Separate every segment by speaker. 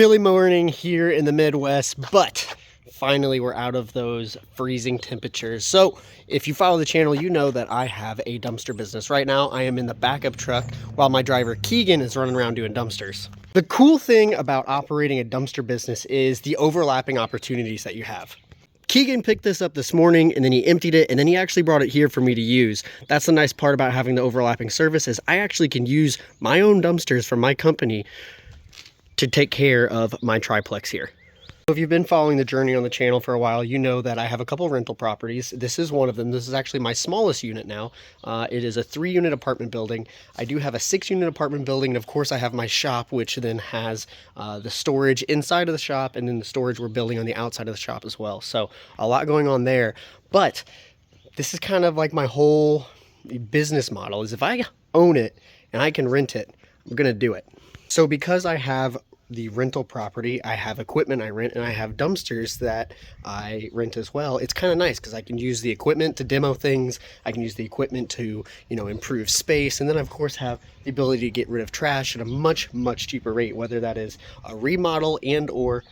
Speaker 1: Chilly morning here in the Midwest, but finally we're out of those freezing temperatures. So if you follow the channel, you know that I have a dumpster business. Right now I am in the backup truck while my driver Keegan is running around doing dumpsters. The cool thing about operating a dumpster business is the overlapping opportunities that you have. Keegan picked this up this morning and then he emptied it and then he actually brought it here for me to use. That's the nice part about having the overlapping service is I actually can use my own dumpsters from my company to take care of my triplex here. If you've been following the journey on the channel for a while, you know that I have a couple rental properties. This is one of them. This is actually my smallest unit now. It is a 3-unit apartment building. I do have a 6-unit apartment building, and of course I have my shop, which then has the storage inside of the shop, and then the storage we're building on the outside of the shop as well. So a lot going on there. But this is kind of like my whole business model, is if I own it and I can rent it, I'm gonna do it. So because I have the rental property, I have equipment I rent, and I have dumpsters that I rent as well. It's kind of nice because I can use the equipment to demo things. I can use the equipment to, improve space. And then of course have the ability to get rid of trash at a much, much cheaper rate, whether that is a remodel and or,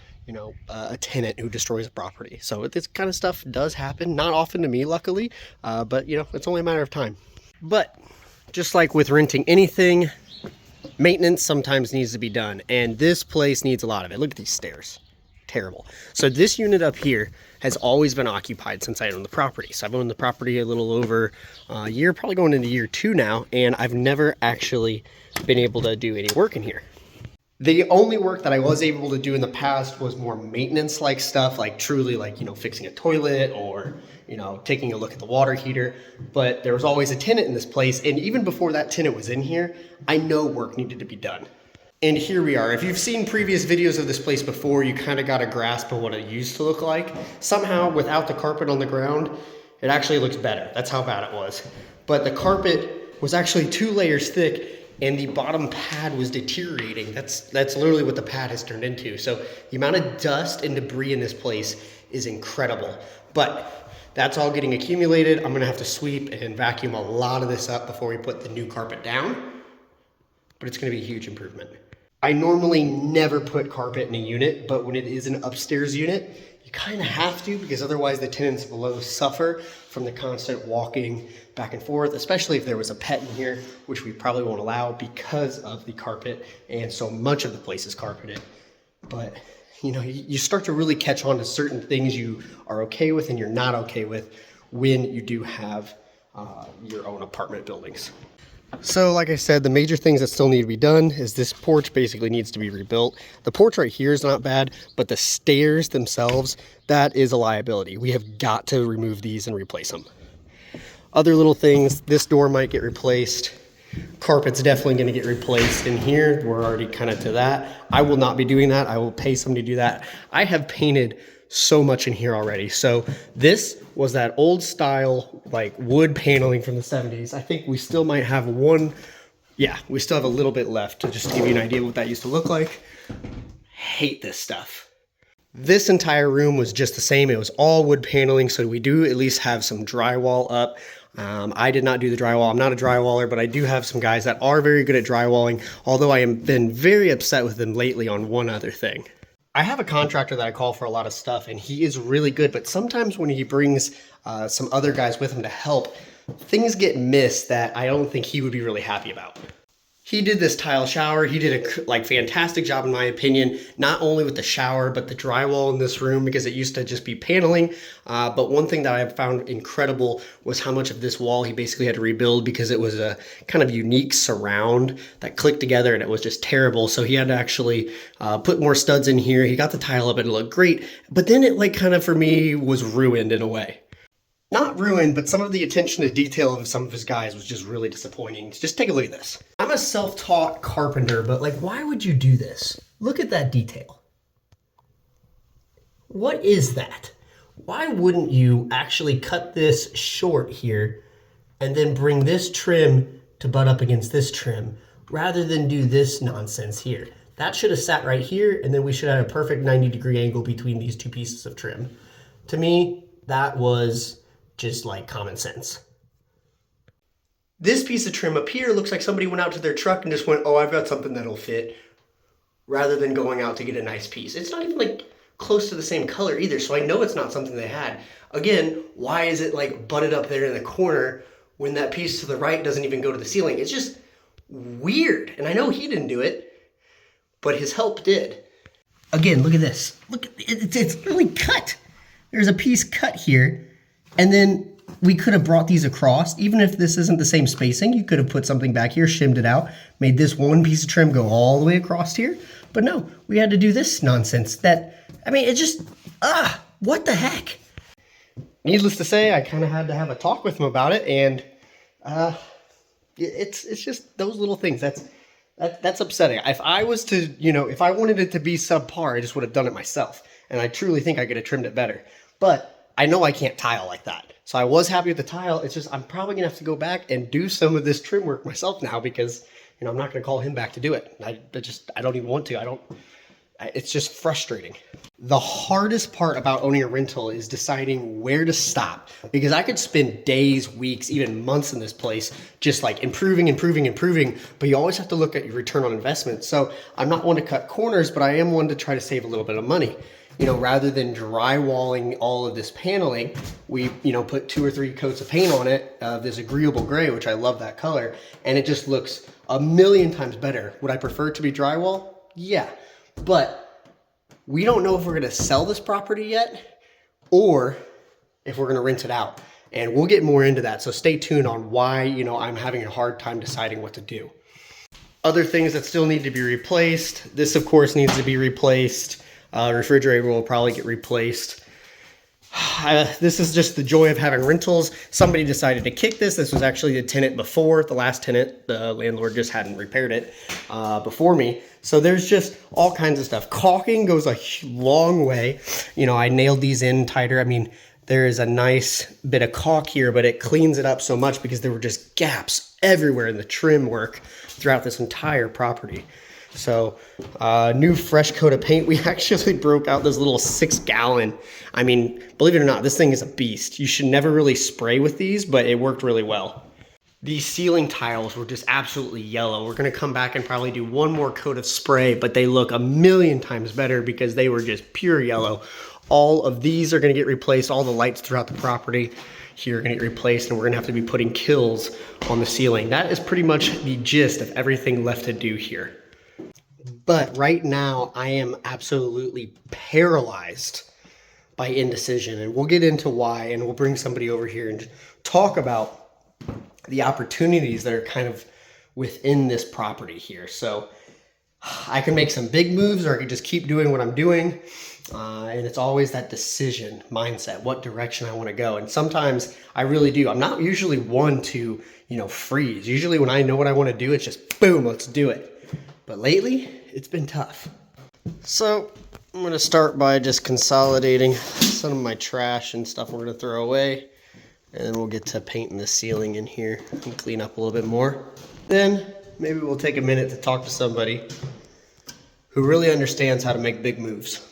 Speaker 1: a tenant who destroys a property. So this kind of stuff does happen. Not often to me, luckily, but it's only a matter of time. But just like with renting anything, maintenance sometimes needs to be done, and this place needs a lot of it. Look at these stairs. Terrible. So this unit up here has always been occupied since I owned the property. So I've owned the property a little over a year, probably going into year 2 now, and I've never actually been able to do any work in here. The only work that I was able to do in the past was more maintenance like stuff, like truly like, fixing a toilet or, taking a look at the water heater. But there was always a tenant in this place. And even before that tenant was in here, I know work needed to be done. And here we are. If you've seen previous videos of this place before, you kind of got a grasp of what it used to look like. Somehow without the carpet on the ground, it actually looks better. That's how bad it was. But the carpet was actually 2 layers thick, and the bottom pad was deteriorating. That's literally what the pad has turned into. So the amount of dust and debris in this place is incredible. But that's all getting accumulated. I'm gonna have to sweep and vacuum a lot of this up before we put the new carpet down. But it's gonna be a huge improvement. I normally never put carpet in a unit, but when it is an upstairs unit, you kind of have to, because otherwise the tenants below suffer from the constant walking back and forth, especially if there was a pet in here, which we probably won't allow because of the carpet, and so much of the place is carpeted. But you start to really catch on to certain things you are okay with and you're not okay with when you do have your own apartment buildings. So like I said, the major things that still need to be done is this porch basically needs to be rebuilt. The porch right here is not bad, but the stairs themselves, that is a liability. We have got to remove these and replace them. Other little things, this door might get replaced. Carpet's definitely going to get replaced in here. We're already kind of to that. I will not be doing that. I will pay somebody to do that. I have painted so much in here already. So this was that old style like wood paneling from the 70s. I think we still might have one. Yeah, we still have a little bit left to just give you an idea of what that used to look like. Hate this stuff. This entire room was just the same. It was all wood paneling, so we do at least have some drywall up. I did not do the drywall. I'm not a drywaller, but I do have some guys that are very good at drywalling, although I have been very upset with them lately on one other thing. I have a contractor that I call for a lot of stuff, and he is really good, but sometimes when he brings some other guys with him to help, things get missed that I don't think he would be really happy about. He did this tile shower. He did a fantastic job in my opinion, not only with the shower, but the drywall in this room, because it used to just be paneling. But one thing that I found incredible was how much of this wall he basically had to rebuild because it was a kind of unique surround that clicked together and it was just terrible. So he had to actually put more studs in here. He got the tile up and it looked great, but then it kind of for me was ruined in a way. Not ruined, but some of the attention to detail of some of his guys was just really disappointing. Just take a look at this. I'm a self-taught carpenter, but why would you do this? Look at that detail. What is that? Why wouldn't you actually cut this short here and then bring this trim to butt up against this trim rather than do this nonsense here? That should have sat right here, and then we should have a perfect 90-degree angle between these 2 pieces of trim. To me, that was just like common sense. This piece of trim up here looks like somebody went out to their truck and just went, oh, I've got something that'll fit rather than going out to get a nice piece. It's not even like close to the same color either, so I know it's not something they had. Again, why is it like butted up there in the corner when that piece to the right doesn't even go to the ceiling? It's just weird. And I know he didn't do it, but his help did. Again, look at this. Look, it's really cut. There's a piece cut here, and then we could have brought these across. Even if this isn't the same spacing, you could have put something back here, shimmed it out, made this one piece of trim go all the way across here. But no, we had to do this nonsense that, I mean, it just, what the heck? Needless to say, I kind of had to have a talk with him about it, and it's just those little things. That's upsetting. If I was to, if I wanted it to be subpar, I just would have done it myself. And I truly think I could have trimmed it better. But I know I can't tile like that. So I was happy with the tile. It's just I'm probably going to have to go back and do some of this trim work myself now because, I'm not going to call him back to do it. I don't even want to. It's just frustrating. The hardest part about owning a rental is deciding where to stop, because I could spend days, weeks, even months in this place just like improving, but you always have to look at your return on investment. So I'm not one to cut corners, but I am one to try to save a little bit of money. Rather than drywalling all of this paneling, we, put 2 or 3 coats of paint on it, this agreeable gray, which I love that color, and it just looks a million times better. Would I prefer it to be drywall? Yeah, but we don't know if we're gonna sell this property yet or if we're gonna rent it out. And we'll get more into that, so stay tuned on why, I'm having a hard time deciding what to do. Other things that still need to be replaced. This, of course, needs to be replaced. Refrigerator will probably get replaced. This is just the joy of having rentals. Somebody decided to kick this. This was actually the tenant before. The last tenant, the landlord just hadn't repaired it before me. So there's just all kinds of stuff. Caulking goes a long way. I nailed these in tighter. I mean, there is a nice bit of caulk here, but it cleans it up so much because there were just gaps everywhere in the trim work throughout this entire property. So new fresh coat of paint. We actually broke out this little 6-gallon. I mean, believe it or not, this thing is a beast. You should never really spray with these, but it worked really well. These ceiling tiles were just absolutely yellow. We're gonna come back and probably do one more coat of spray, but they look a million times better because they were just pure yellow. All of these are gonna get replaced. All the lights throughout the property here are gonna get replaced, and we're gonna have to be putting kills on the ceiling. That is pretty much the gist of everything left to do here. But right now, I am absolutely paralyzed by indecision, and we'll get into why, and we'll bring somebody over here and talk about the opportunities that are kind of within this property here. So I can make some big moves, or I can just keep doing what I'm doing, and it's always that decision mindset, what direction I want to go. And sometimes I really do. I'm not usually one to, freeze. Usually when I know what I want to do, it's just boom, let's do it. But lately, it's been tough. So I'm gonna start by just consolidating some of my trash and stuff we're gonna throw away. And then we'll get to painting the ceiling in here and clean up a little bit more. Then maybe we'll take a minute to talk to somebody who really understands how to make big moves.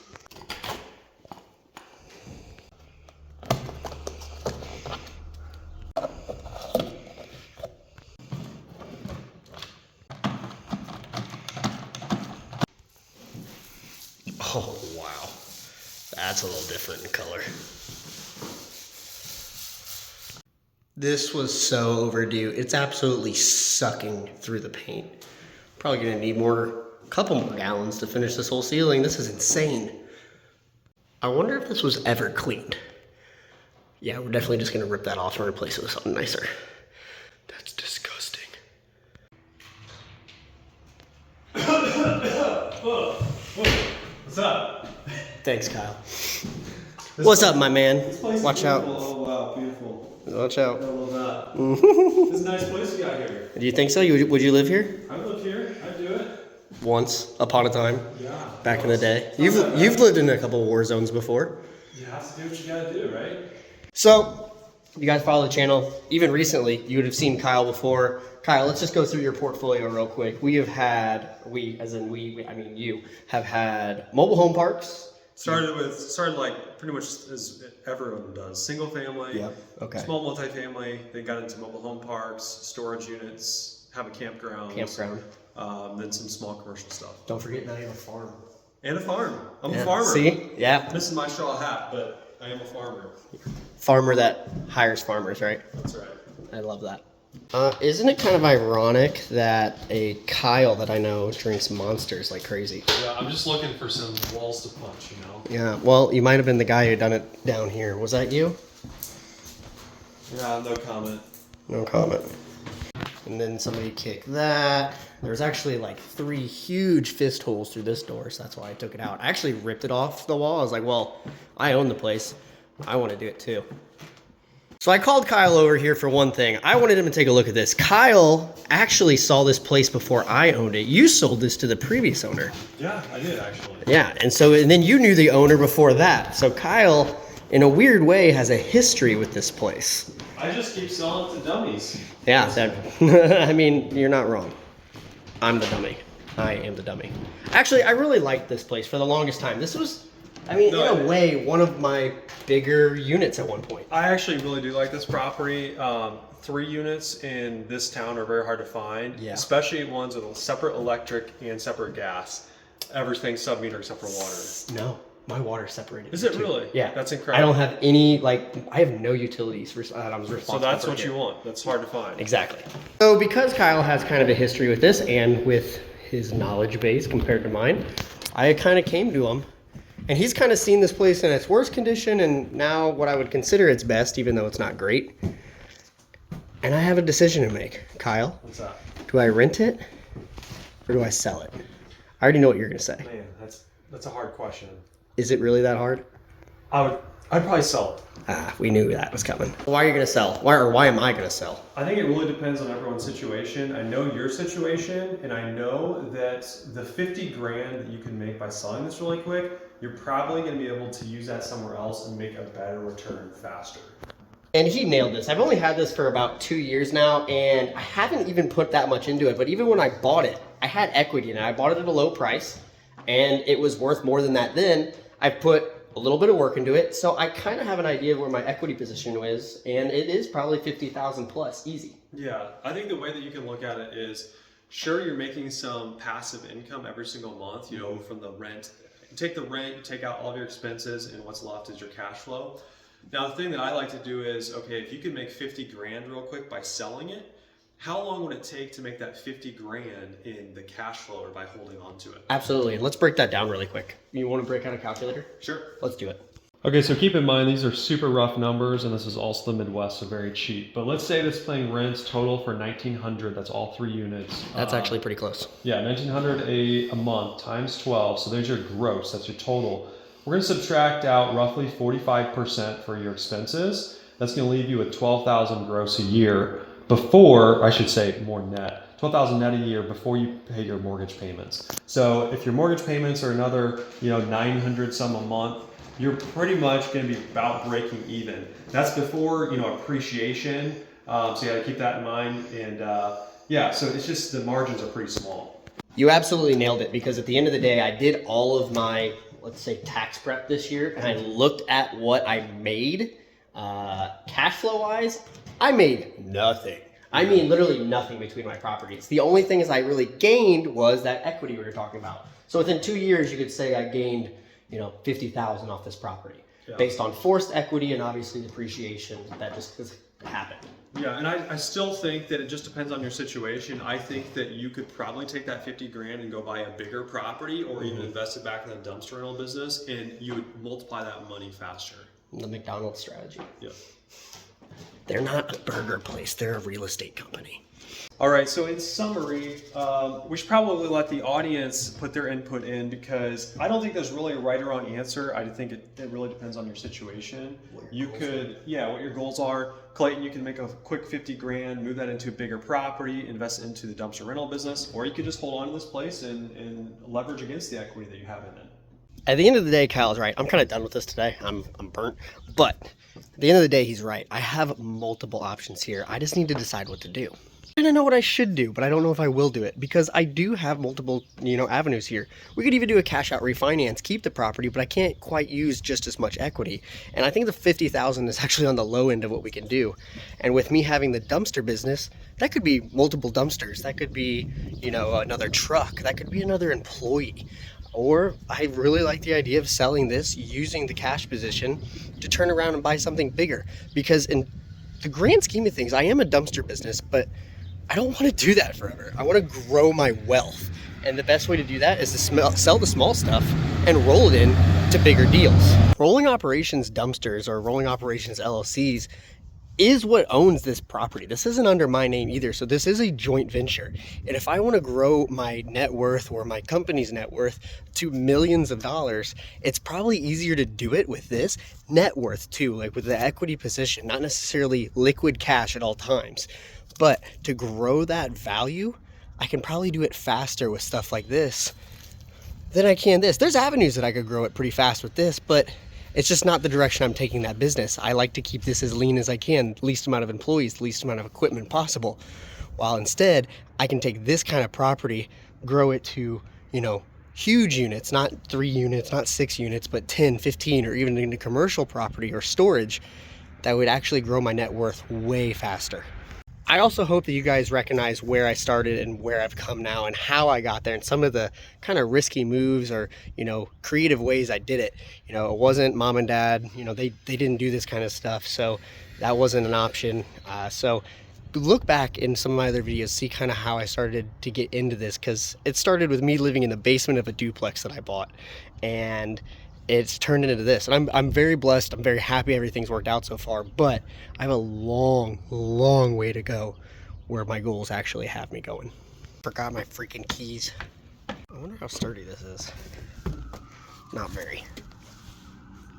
Speaker 1: Oh, wow. That's a little different in color. This was so overdue. It's absolutely sucking through the paint. Probably gonna need a couple more gallons to finish this whole ceiling. This is insane. I wonder if this was ever cleaned. Yeah, we're definitely just gonna rip that off and replace it with something nicer. That's disgusting.
Speaker 2: What's up?
Speaker 1: Thanks, Kyle. What's up, my man? Watch out.
Speaker 2: Oh, wow, beautiful.
Speaker 1: Watch out.
Speaker 2: I love that. This is a nice place you got here.
Speaker 1: Do you think so? Would you live here?
Speaker 2: I live here. I do it.
Speaker 1: Once upon a time.
Speaker 2: Yeah.
Speaker 1: Back in the day. You've lived in a couple of war zones before.
Speaker 2: You have to do what you gotta do, right?
Speaker 1: So, if you guys follow the channel, even recently, you would have seen Kyle before. Kyle, let's just go through your portfolio real quick. We have had, I mean you, have had mobile home parks.
Speaker 2: Started like pretty much as everyone does. Single family,
Speaker 1: Yep. Okay.
Speaker 2: small multifamily, then got into mobile home parks, storage units, have a campground. then some small commercial stuff.
Speaker 1: Don't forget that I have a farm.
Speaker 2: And a farm. I'm a farmer.
Speaker 1: See? Yeah.
Speaker 2: This is my straw hat, but I am a farmer.
Speaker 1: Farmer that hires farmers, right?
Speaker 2: That's right.
Speaker 1: I love that. Isn't it kind of ironic that a Kyle that I know drinks Monsters like crazy?
Speaker 2: Yeah, I'm just looking for some walls to punch, you know?
Speaker 1: Yeah, well, you might have been the guy who done it down here. Was that you?
Speaker 2: Yeah, no comment.
Speaker 1: No comment. And then somebody kicked that. There's actually like 3 huge fist holes through this door, so that's why I took it out. I actually ripped it off the wall. I was like, well, I own the place. I want to do it too. So I called Kyle over here for one thing. I wanted him to take a look at this. Kyle actually saw this place before I owned it. You sold this to the previous owner.
Speaker 2: Yeah, I did actually.
Speaker 1: Yeah, and then you knew the owner before that. So Kyle, in a weird way, has a history with this place.
Speaker 2: I just keep selling it to dummies.
Speaker 1: Yeah, I mean, you're not wrong. I'm the dummy. I am the dummy. Actually, I really liked this place for the longest time. This was, in a way, one of my bigger units at one point.
Speaker 2: I actually really do like this property. 3 units in this town are very hard to find, especially ones with a separate electric and separate gas. Everything's sub-meter except for water.
Speaker 1: No, my water's separated.
Speaker 2: Is it really?
Speaker 1: Yeah.
Speaker 2: That's incredible.
Speaker 1: I don't have any, I have no utilities that I'm responsible for.
Speaker 2: So that's what you want. That's hard to find.
Speaker 1: Exactly. So because Kyle has kind of a history with this and with his knowledge base compared to mine, I kind of came to him. And he's kind of seen this place in its worst condition and now what I would consider its best, even though it's not great. And I have a decision to make. Kyle,
Speaker 2: what's that?
Speaker 1: Do I rent it or do I sell it? I already know what you're going to say.
Speaker 2: Man, that's a hard question.
Speaker 1: Is it really that hard?
Speaker 2: I'd probably sell it.
Speaker 1: We knew that was coming. Why are you going to sell? Why am I going to sell?
Speaker 2: I think it really depends on everyone's situation. I know your situation, and I know that the 50 grand that you can make by selling this really quick, you're probably going to be able to use that somewhere else and make a better return faster.
Speaker 1: And he nailed this. I've only had this for about 2 years now, and I haven't even put that much into it. But even when I bought it, I had equity in it. I bought it at a low price, and it was worth more than that then. I put a little bit of work into it, so I kind of have an idea of where my equity position is, and it is probably 50,000 plus, easy.
Speaker 2: Yeah, I think the way that you can look at it is, sure, you're making some passive income every single month, you know, from the rent. You take the rent, you take out all of your expenses, and what's left is your cash flow. Now, the thing that I like to do is, okay, if you can make 50 grand real quick by selling it, how long would it take to make that 50 grand in the cash flow or by holding on to it?
Speaker 1: Absolutely. And let's break that down really quick. You want to break out a calculator?
Speaker 2: Sure.
Speaker 1: Let's do it.
Speaker 2: Okay, so keep in mind, these are super rough numbers, and this is also the Midwest, so very cheap. But let's say this thing rents total for $1,900. That's all 3 units.
Speaker 1: That's actually pretty close.
Speaker 2: Yeah, $1,900 a month times 12. So there's your gross. That's your total. We're going to subtract out roughly 45% for your expenses. That's going to leave you with $12,000 gross a year before, I should say more net, $12,000 net a year before you pay your mortgage payments. So if your mortgage payments are another, $900 some a month, you're pretty much going to be about breaking even. That's before, appreciation. So you got to keep that in mind. And so it's just the margins are pretty small.
Speaker 1: You absolutely nailed it, because at the end of the day, I did all of my, let's say, tax prep this year, and I looked at what I made cash flow wise. I made nothing. I mean, literally nothing between my properties. The only thing is I really gained was that equity we were talking about. So within 2 years, you could say I gained, 50,000 off this property based on forced equity and obviously depreciation that just happened.
Speaker 2: Yeah, and I still think that it just depends on your situation. I think that you could probably take that 50 grand and go buy a bigger property or even invest it back in the dumpster rental business, and you would multiply that money faster.
Speaker 1: The McDonald's strategy.
Speaker 2: Yeah.
Speaker 1: They're not a burger place. They're a real estate company.
Speaker 2: All right, so in summary, we should probably let the audience put their input in, because I don't think there's really a right or wrong answer. I think it really depends on your situation. What your goals are. Clayton, you can make a quick 50 grand, move that into a bigger property, invest into the dumpster rental business, or you could just hold on to this place and leverage against the equity that you have in it.
Speaker 1: At the end of the day, Kyle's right. I'm kind of done with this today. I'm burnt. But at the end of the day, he's right. I have multiple options here. I just need to decide what to do. I don't know what I should do, but I don't know if I will do it because I do have multiple, avenues here. We could even do a cash out refinance, keep the property, but I can't quite use just as much equity. And I think the 50,000 is actually on the low end of what we can do. And with me having the dumpster business, that could be multiple dumpsters. That could be, another truck. That could be another employee. Or I really like the idea of selling this, using the cash position to turn around and buy something bigger. Because in the grand scheme of things, I am a dumpster business, but I don't want to do that forever. I want to grow my wealth. And the best way to do that is to sell the small stuff and roll it in to bigger deals. Rolling Operations Dumpsters or Rolling Operations LLCs is what owns this property. This isn't under my name either. So this is a joint venture. And if I want to grow my net worth or my company's net worth to millions of dollars, it's probably easier to do it with this net worth too, like with the equity position, not necessarily liquid cash at all times. But to grow that value, I can probably do it faster with stuff like this than I can this. There's avenues that I could grow it pretty fast with this, but it's just not the direction I'm taking that business. I like to keep this as lean as I can, least amount of employees, least amount of equipment possible. While instead, I can take this kind of property, grow it to, huge units, not 3 units, not 6 units, but 10, 15, or even into commercial property or storage that would actually grow my net worth way faster. I also hope that you guys recognize where I started and where I've come now and how I got there and some of the kind of risky moves or, creative ways I did it. It wasn't mom and dad, they didn't do this kind of stuff. So that wasn't an option. So look back in some of my other videos, see kind of how I started to get into this, because it started with me living in the basement of a duplex that I bought. And it's turned into this, and I'm very blessed. I'm very happy everything's worked out so far, but I have a long way to go where my goals actually have me going. Forgot my freaking keys. I wonder how sturdy this is. Not very.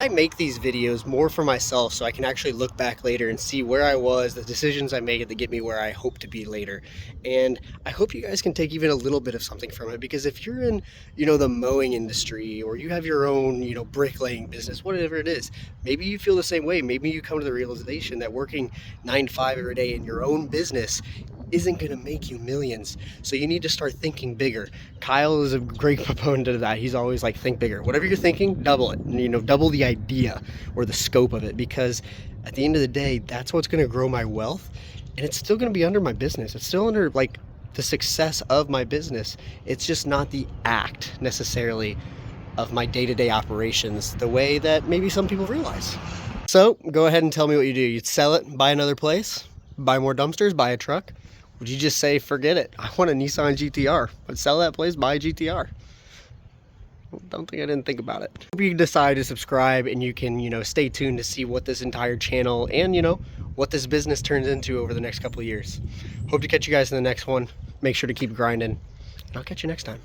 Speaker 1: I make these videos more for myself so I can actually look back later and see where I was, the decisions I made that get me where I hope to be later. And I hope you guys can take even a little bit of something from it, because if you're in, the mowing industry, or you have your own, bricklaying business, whatever it is, maybe you feel the same way. Maybe you come to the realization that working 9 to 5 every day in your own business isn't going to make you millions. So you need to start thinking bigger. Kyle is a great proponent of that. He's always like, think bigger. Whatever you're thinking, double it. Double the idea or the scope of it, because at the end of the day, that's what's going to grow my wealth. And it's still going to be under my business. It's still under like the success of my business. It's just not the act necessarily of my day-to-day operations the way that maybe some people realize. So go ahead and tell me what you do. You'd sell it, buy another place, buy more dumpsters, buy a truck. Would you just say, forget it, I want a Nissan GTR? I'd sell that place, buy a GTR. Don't think I didn't think about it. Hope you decide to subscribe and you can, stay tuned to see what this entire channel and, what this business turns into over the next couple of years. Hope to catch you guys in the next one. Make sure to keep grinding, and I'll catch you next time.